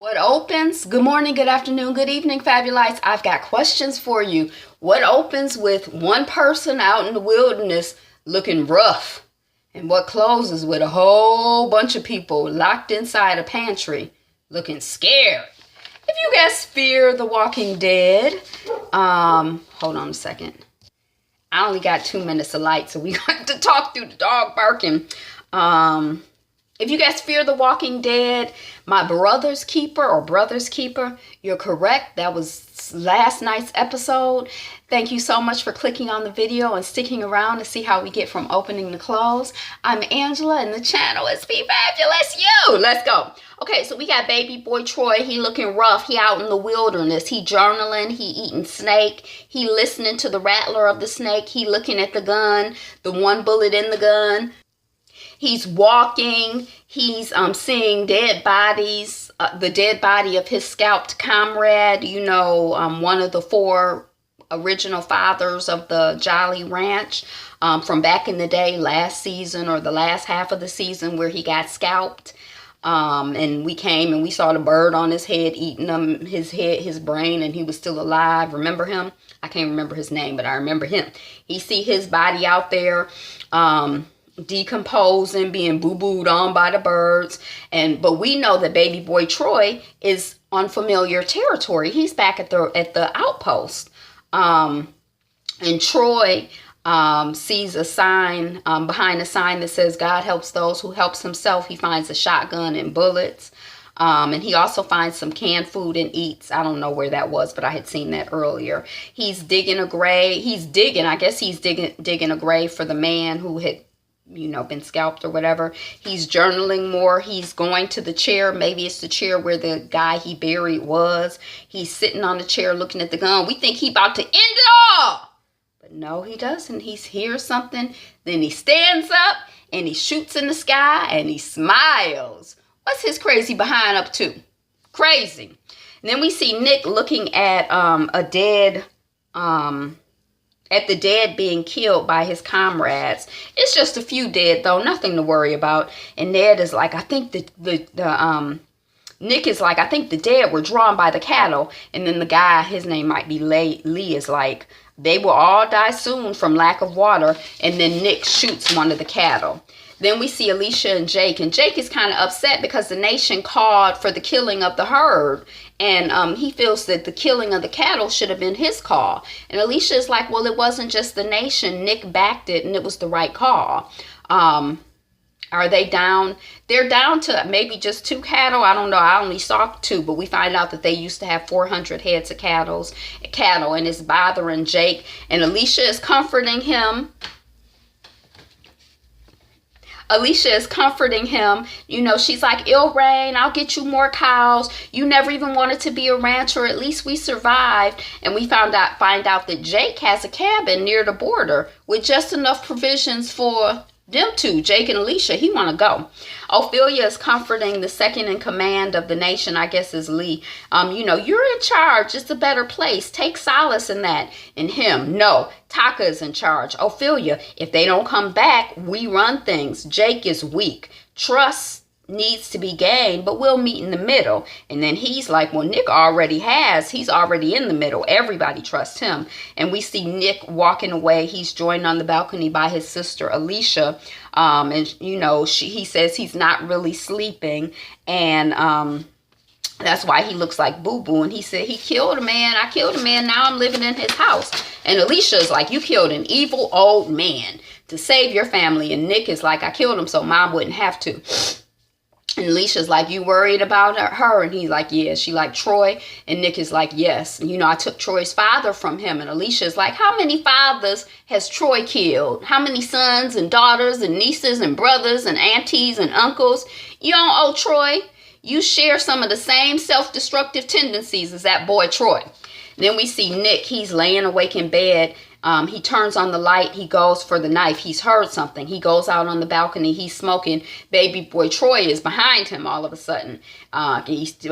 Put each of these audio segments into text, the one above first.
What opens? Good morning, good afternoon, good evening, Fabulites. I've got questions for you. What opens with one person out in the wilderness looking rough? And what closes with a whole bunch of people locked inside a pantry looking scared? If you guys fear The Walking Dead, hold on a second. I only got 2 minutes of light, so we got to talk through the dog barking. If you guys fear The Walking Dead, my brother's keeper, you're correct. That was last night's episode. Thank you so much for clicking on the video and sticking around to see how we get from opening to close. I'm Angela and the channel is Be Fabulous You. Let's go. Okay, so we got baby boy Troy. He looking rough. He out in the wilderness. He journaling. He eating snake. He listening to the rattler of the snake. He looking at the gun, the one bullet in the gun. He's walking, he's seeing dead bodies, the dead body of his scalped comrade, one of the 4 original fathers of the Jolly Ranch from back in the day, last season or the last half of the season where he got scalped. And we came and we saw the bird on his head eating him, his brain, and he was still alive. Remember him? I can't remember his name, but I remember him. He see his body out there, decomposing, being boo-booed on by the birds, but we know that baby boy Troy is on familiar territory. He's back at the outpost, and Troy sees a sign behind a sign that says God helps those who helps himself. He finds a shotgun and bullets, and he also finds some canned food and eats. I don't know where that was, but I had seen that earlier. He's digging a grave. He's digging a grave for the man who had been scalped or whatever. He's journaling more. He's going to the chair. Maybe it's the chair where the guy he buried was. He's sitting on the chair looking at the gun. We think he about to end it all. But no, he doesn't. He hears something. Then he stands up and he shoots in the sky and he smiles. What's his crazy behind up to? Crazy. And then we see Nick looking at the dead being killed by his comrades. It's just a few dead though, nothing to worry about. And Ned is like, I think Nick is like, I think the dead were drawn by the cattle. And then the guy, his name might be Lee, is like, they will all die soon from lack of water. And then Nick shoots one of the cattle. Then we see Alicia and Jake is kind of upset because the nation called for the killing of the herd. And he feels that the killing of the cattle should have been his call. And Alicia is like, well, it wasn't just the nation. Nick backed it and it was the right call. Are they down? They're down to maybe just 2 cattle. I don't know. I only saw 2, but we find out that they used to have 400 heads of cattle, and it's bothering Jake. And Alicia is comforting him. She's like, it'll rain, I'll get you more cows. You never even wanted to be a rancher. At least we survived. And we find out that Jake has a cabin near the border with just enough provisions for them two, Jake and Alicia. He want to go. Ophelia is comforting the second in command of the nation, I guess is Lee. You're in charge. It's a better place. Take solace in that. And him, no. Taka is in charge. Ophelia, if they don't come back, we run things. Jake is weak. Trust needs to be gained, but we'll meet in the middle. And then he's like, well, Nick he's already in the middle. Everybody trusts him. And we see Nick walking away. He's joined on the balcony by his sister Alicia. He says he's not really sleeping, and that's why he looks like Boo Boo. And he said, he killed a man. I killed a man. Now I'm living in his house. And Alicia's like, you killed an evil old man to save your family. And Nick is like, I killed him so mom wouldn't have to. And Alicia's like, you worried about her? And he's like, yeah. She like Troy? And Nick is like, yes. I took Troy's father from him. And Alicia's like, how many fathers has Troy killed? How many sons and daughters and nieces and brothers and aunties and uncles? You don't owe Troy. You share some of the same self-destructive tendencies as that boy Troy. Then we see Nick. He's laying awake in bed. He turns on the light. He goes for the knife. He's heard something. He goes out on the balcony. He's smoking. Baby boy Troy is behind him all of a sudden. Nick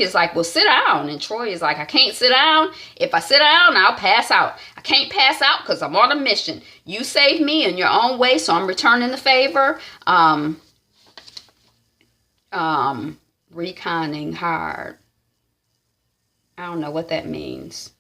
is like, well, sit down. And Troy is like, I can't sit down. If I sit down, I'll pass out. I can't pass out because I'm on a mission. You saved me in your own way, so I'm returning the favor. Reconning hard. I don't know what that means.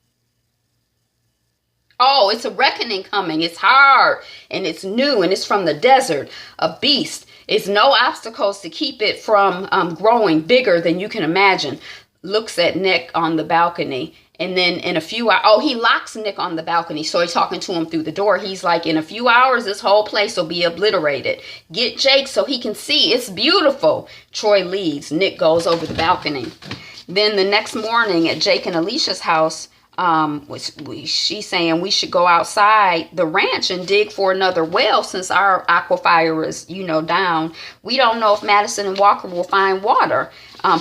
Oh, it's a reckoning coming. It's hard and it's new and it's from the desert. A beast. It's no obstacles to keep it from growing bigger than you can imagine. Looks at Nick on the balcony. And then in a few hours, oh, he locks Nick on the balcony. So he's talking to him through the door. He's like, in a few hours, this whole place will be obliterated. Get Jake so he can see. It's beautiful. Troy leaves. Nick goes over the balcony. Then the next morning at Jake and Alicia's house, she's saying we should go outside the ranch and dig for another well since our aquifer is, down. We don't know if Madison and Walker will find water.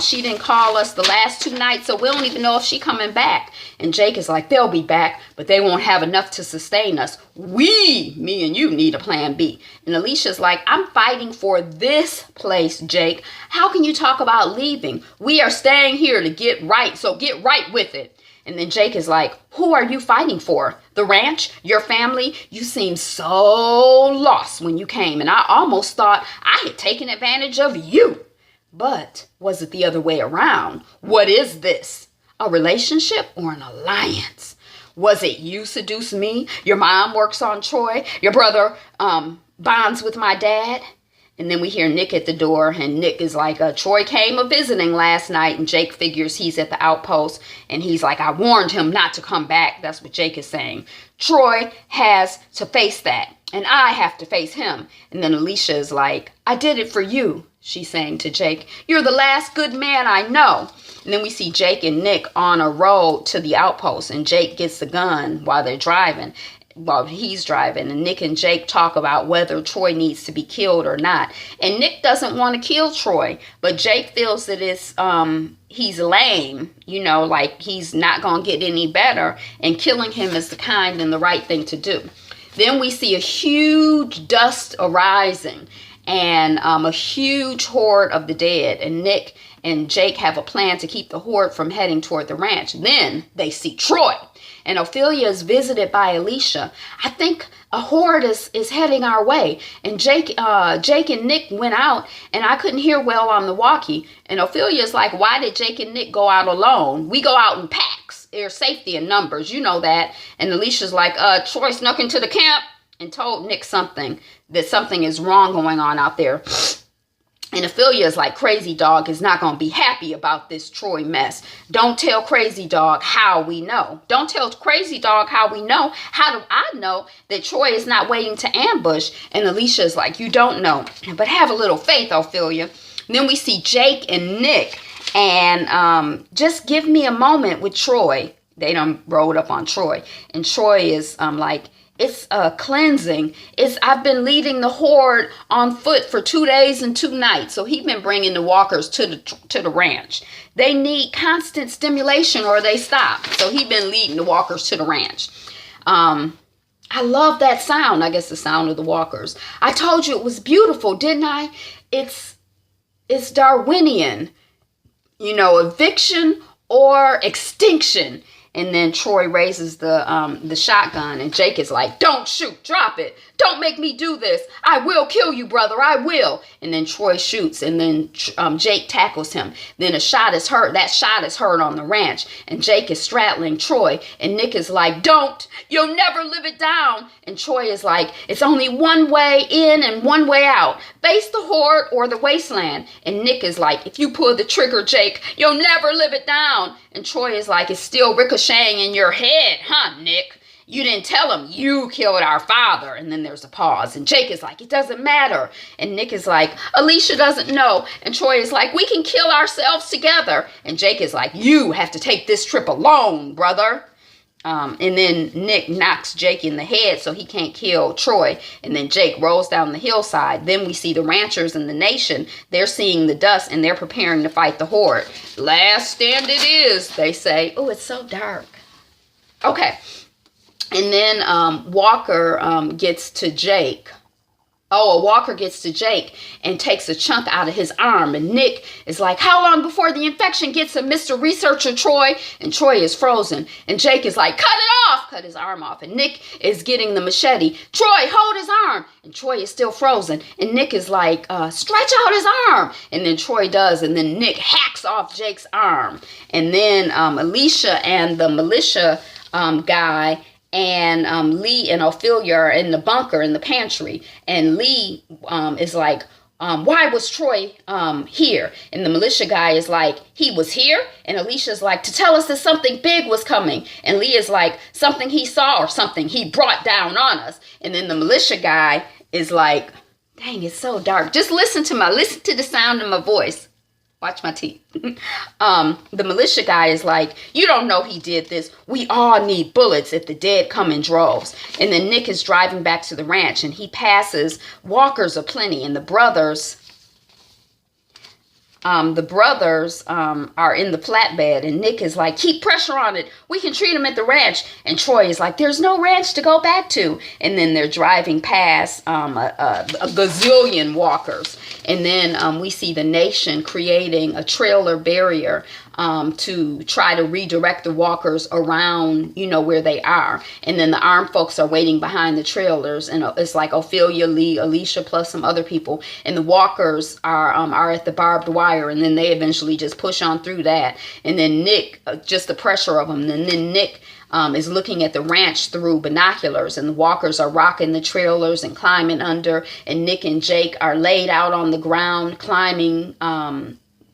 She didn't call us the last 2 nights, so we don't even know if she's coming back. And Jake is like, they'll be back, but they won't have enough to sustain us. Me and you need a plan B. And Alicia's like, I'm fighting for this place, Jake. How can you talk about leaving? We are staying here to get right, so get right with it. And then Jake is like, who are you fighting for? The ranch? Your family? You seemed so lost when you came, and I almost thought I had taken advantage of you. But was it the other way around? What is this? A relationship or an alliance? Was it you seduced me? Your mom works on Troy? Your brother bonds with my dad? And then we hear Nick at the door, and Nick is like, Troy came a-visiting last night, and Jake figures he's at the outpost, and he's like, I warned him not to come back. That's what Jake is saying. Troy has to face that, and I have to face him. And then Alicia is like, I did it for you, she's saying to Jake. You're the last good man I know. And then we see Jake and Nick on a road to the outpost, and Jake gets the gun while they're driving. While he's driving, and Nick and Jake talk about whether Troy needs to be killed or not. And Nick doesn't want to kill Troy, but Jake feels that it's he's lame, like he's not gonna get any better, and killing him is the kind and the right thing to do. Then we see a huge dust arising and a huge horde of the dead, and Nick and Jake have a plan to keep the horde from heading toward the ranch. Then they see Troy. And Ophelia is visited by Alicia. I think a horde is heading our way. And Jake and Nick went out, and I couldn't hear well on the walkie. And Ophelia's like, why did Jake and Nick go out alone? We go out in packs. There's safety in numbers. You know that. And Alicia's like, Troy snuck into the camp and told Nick that something is wrong going on out there. And Ophelia is like, Crazy Dog is not going to be happy about this Troy mess. Don't tell Crazy Dog how we know. Don't tell Crazy Dog how we know. How do I know that Troy is not waiting to ambush? And Alicia is like, you don't know. But have a little faith, Ophelia. And then we see Jake and Nick. And just give me a moment with Troy. They done rolled up on Troy. And Troy is like, it's cleansing. I've been leading the horde on foot for 2 days and 2 nights. So he's been bringing the walkers to the ranch. They need constant stimulation or they stop. So he's been leading the walkers to the ranch. I love that sound. I guess the sound of the walkers. I told you it was beautiful, didn't I? It's Darwinian. Eviction or extinction. And then Troy raises the shotgun, and Jake is like, don't shoot, drop it. Don't make me do this. I will kill you, brother, I will. And then Troy shoots, and then Jake tackles him. Then a shot is heard. That shot is heard on the ranch, and Jake is straddling Troy, and Nick is like, don't. You'll never live it down. And Troy is like, it's only one way in and one way out. Face the horde or the wasteland. And Nick is like, if you pull the trigger, Jake, you'll never live it down. And Troy is like, it's still ricocheting in your head, huh, Nick? You didn't tell him you killed our father. And then there's a pause. And Jake is like, it doesn't matter. And Nick is like, Alicia doesn't know. And Troy is like, we can kill ourselves together. And Jake is like, you have to take this trip alone, brother. And then Nick knocks Jake in the head so he can't kill Troy. And then Jake rolls down the hillside. Then we see the ranchers and the nation. They're seeing the dust and they're preparing to fight the horde. Last stand it is, they say. Oh, it's so dark. Okay. And then Walker gets to Jake. Oh, a walker gets to Jake and takes a chunk out of his arm. And Nick is like, how long before the infection gets him, Mr. Researcher Troy? And Troy is frozen. And Jake is like, cut it off! Cut his arm off. And Nick is getting the machete. Troy, hold his arm! And Troy is still frozen. And Nick is like, stretch out his arm! And then Troy does. And then Nick hacks off Jake's arm. And then Alicia and the militia guy and Lee and Ophelia are in the bunker in the pantry, and Lee is like, why was Troy here? And the militia guy is like, he was here? And Alicia's like, to tell us that something big was coming. And Lee is like, something he saw or something he brought down on us. And then the militia guy is like, dang, it's so dark. Just listen to the sound of my voice. Watch my teeth. The militia guy is like, you don't know he did this. We all need bullets if the dead come in droves. And then Nick is driving back to the ranch, and he passes walkers aplenty, and the brothers are in the flatbed, and Nick is like, keep pressure on it. We can treat him at the ranch. And Troy is like, there's no ranch to go back to. And then they're driving past a gazillion walkers. And then we see the nation creating a trailer barrier to try to redirect the walkers around, where they are. And then the armed folks are waiting behind the trailers, and it's like Ophelia, Lee, Alicia, plus some other people. And the walkers are at the barbed wire, and then they eventually just push on through that. And then Nick, just the pressure of them, and then Nick is looking at the ranch through binoculars, and the walkers are rocking the trailers and climbing under, and Nick and Jake are laid out on the ground climbing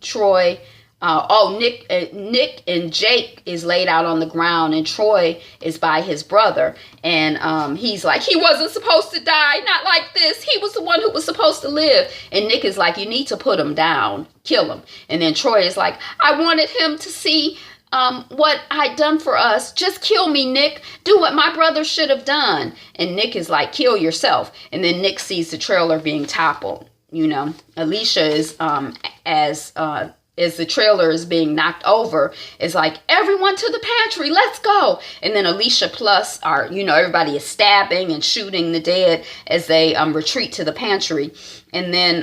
Troy. Nick and Jake is laid out on the ground, and Troy is by his brother, and he's like, he wasn't supposed to die, not like this. He was the one who was supposed to live. And Nick is like, you need to put him down, kill him. And then Troy is like, I wanted him to see what I'd done for us. Just kill me, Nick. Do what my brother should have done. And Nick is like, kill yourself. And then Nick sees the trailer being toppled. Alicia is as the trailer is being knocked over, is like, everyone to the pantry, let's go. And then Alicia plus everybody is stabbing and shooting the dead as they retreat to the pantry. And then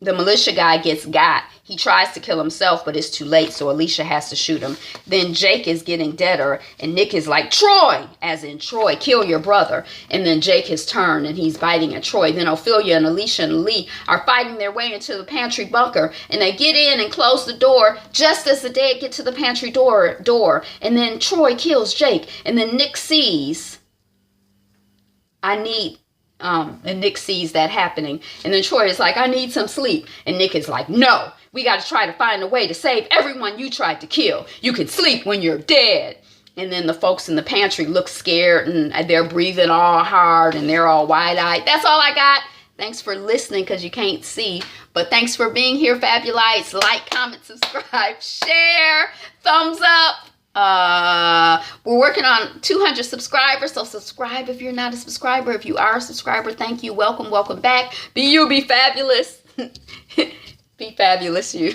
the militia guy gets got. He tries to kill himself, but it's too late, so Alicia has to shoot him. Then Jake is getting deader, and Nick is like, Troy, as in Troy, kill your brother. And then Jake has turned, and he's biting at Troy. Then Ophelia and Alicia and Lee are fighting their way into the pantry bunker, and they get in and close the door just as the dead get to the pantry door. And then Troy kills Jake, and then Nick sees, and Nick sees that happening. And then Troy is like, I need some sleep. And Nick is like, no, we got to try to find a way to save everyone you tried to kill. You can sleep when you're dead. And then the folks in the pantry look scared, and they're breathing all hard, and they're all wide-eyed. That's all I got. Thanks for listening, because you can't see. But thanks for being here, Fabulites. Like, comment, subscribe, share, thumbs up. We're working on 200 subscribers, so subscribe if you're not a subscriber. If you are a subscriber, thank you. Welcome back. Be you, be fabulous. Be fabulous, you.